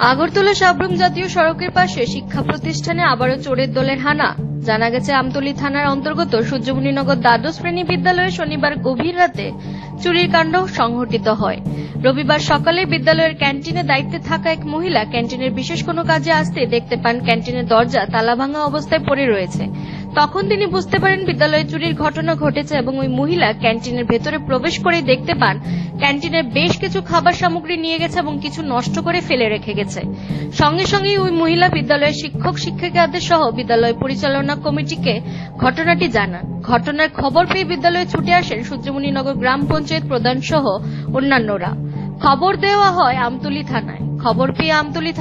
আগরতলা সাবরুম জাতীয় সড়কের পাশে শিক্ষা প্রতিষ্ঠানে আবারও চোরের দলের হানা। জানা গেছে, আমতলী থানার অন্তর্গত সূর্যমণিনগর দ্বাদশ শ্রেণী বিদ্যালয়ে শনিবার গভীর রাতে চুরির কাণ্ড সংঘটিত হয়। রবিবার সকালে বিদ্যালয়ের ক্যান্টিনে দায়িত্বে থাকা এক মহিলা ক্যান্টিনের বিশেষ কোনো কাজে আসতে দেখতে পান ক্যান্টিনের দরজা তালাভাঙা অবস্থায় পড়ে রয়েছে। তখন তিনি বুঝতে পারেন বিদ্যালয়ে চুরির ঘটনা ঘটেছে এবং ওই মহিলা ক্যান্টিনের ভেতরে প্রবেশ করে দেখতে পান ক্যান্টিনের বেশ কিছু খাবার সামগ্রী নিয়ে গেছে এবং কিছু নষ্ট করে ফেলে রেখে গেছে। সঙ্গে সঙ্গেই ওই মহিলা বিদ্যালয়ের শিক্ষক শিক্ষিকাদের সহ বিদ্যালয় পরিচালনা কমিটিকে ঘটনাটি জানান। ঘটনার খবর পেয়ে বিদ্যালয়ে ছুটে আসেন সূর্যমণিনগর গ্রাম পঞ্চায়েত প্রধান সহ অন্যান্যরা। খবর দেওয়া হয় আমতলী থানায়। খবর পেয়ে আমতলী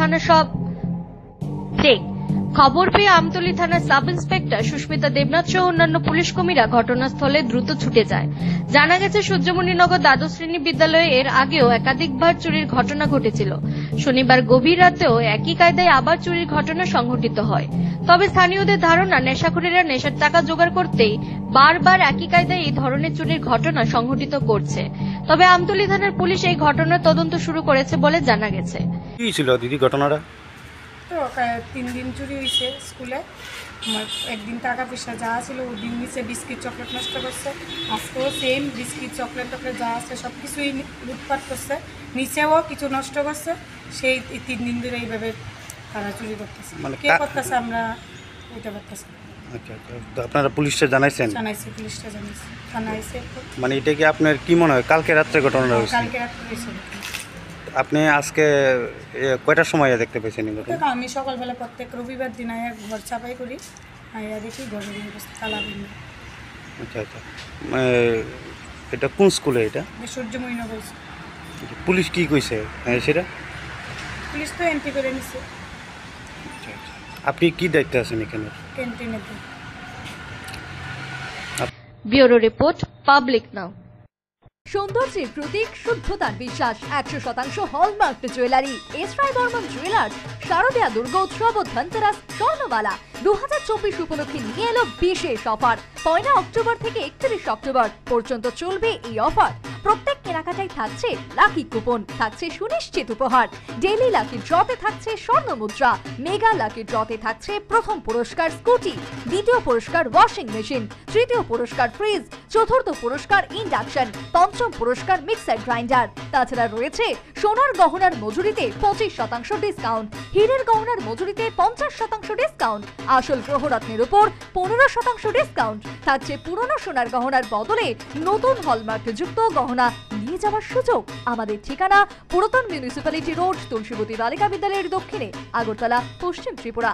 থানার সাব ইন্সপেক্টর সুস্মিতা দেবনাথ সহ অন্যান্য পুলিশ কর্মীরা ঘটনাস্থলে দ্রুত ছুটে যায়। জানা গেছে, সূর্যমণিনগর দ্বাদশ শ্রেণী বিদ্যালয়ে এর আগেও একাধিকবার চুরির ঘটনা ঘটেছিল। শনিবার গভীর রাতেও একই কায়দায় আবার চুরির ঘটনা সংঘটিত হয়। তবে স্থানীয়দের ধারণা, নেশাখোরেরা নেশার টাকা জোগাড় করতেই বারবার একই কায়দায় এই ধরনের চুরির ঘটনা সংঘটিত করছে। তবে আমতলী থানার পুলিশ এই ঘটনার তদন্ত শুরু করেছে বলে জানা গেছে। কি ছিল দিদি ঘটনাটা? তো 3 দিন চুরি হয়েছে স্কুলে। আমার একদিন টাকা পয়সা যা ছিল ওদিন নিচে বিস্কিট চকলেট নষ্ট করছে। আজকেও সেম বিস্কিট চকলেট যা আছে সব কিছুই লুটপাট করছে, নিচেও কিছু নষ্ট করছে। সেই 3 দিন ধরে এইভাবে তারা চুরি করতেছে। কে করতেছে আমরা বুঝতে পারতেছি। আচ্ছা আচ্ছা, তো আপনারা পুলিশে জানাইছেন? জানাইছি, পুলিশটা জানাইছি, থানায়। মানে এটা কি আপনার কি মনে হয় কালকে রাত্রে ঘটনা হয়েছে? কালকে রাত্রে হয়েছে। আপনি আজকে কয়টার সময় দেখতে পেয়েছেন? আমি সকালবেলা প্রত্যেক রবিবার দিন আয়া ঘর চাপাই করি, আয়া দেখি ঘরের অবস্থা তালা বন্ধ। আচ্ছা আচ্ছা, এটা কোন স্কুলে? এটা সূর্যমণিনগর। পুলিশ কি কইছে সেটা? পুলিশ তো এন্ট্রি করে নিছে। আচ্ছা আচ্ছা, আপনি কি দায়িত্বে আছেন এখানে? ক্যান্টিনেতে। ব্যুরো রিপোর্ট, পাবলিক নাও। সৌন্দর্যের প্রতীক, শুদ্ধতার বিশ্বাস, 100% hallmark jewellery. S Roy Barman jewellers, শারদীয়া দুর্গোৎসব ও ধনতেরাস স্বর্ণমালা 2024 উপলক্ষে নিয়ে এলো বিশেষ অফার। 1 অক্টোবর থেকে 31 অক্টোবর পর্যন্ত চলবে এই অফার। প্রত্যেক কেনাকাটায় থাকছে লাকি কুপন, থাকছে সুনিশ্চিত উপহার। ডেইলি লাকি ড্রতে থাকছে স্বর্ণ মুদ্রা, মেগা লাকি ড্রতে থাকছে প্রথম পুরস্কার স্কুটি, দ্বিতীয় পুরস্কার ওয়াশিং মেশিন, তৃতীয় পুরস্কার ফ্রিজ, চতুর্থ পুরস্কার ইন্ডাকশন, পঞ্চম পুরস্কার মিক্সার গ্রাইন্ডার। তাছাড়া রয়েছে সোনার গহনার মজুরিতে 25% ডিসকাউন্ট, হীরের গহনার মজুরিতে 50% ডিসকাউন্ট, আসল গ্রহরত্নের উপর 15% ডিসকাউন্ট। থাকছে পুরনো সোনার গহনার বদলে নতুন হলমার্কযুক্ত গহনা নিয়ে যাওয়ার সুযোগ। আমাদের ঠিকানা পুরাতন মিউনিসিপ্যালিটি রোড, তুলসীবতী বালিকা বিদ্যালয়ের দক্ষিণে, আগরতলা, পশ্চিম ত্রিপুরা।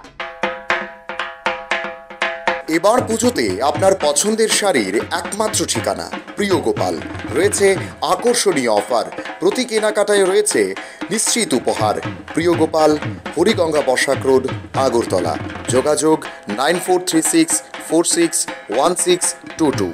এবার পুজোতে আপনার পছন্দের শাড়ির একমাত্র ঠিকানা প্রিয় গোপাল। রয়েছে আকর্ষণীয় অফার, প্রতি কেনাকাটায় রয়েছে নিশ্চিত উপহার। প্রিয় গোপাল, হরিগঙ্গা বসাক রোড, আগরতলা। যোগাযোগ 9436461622।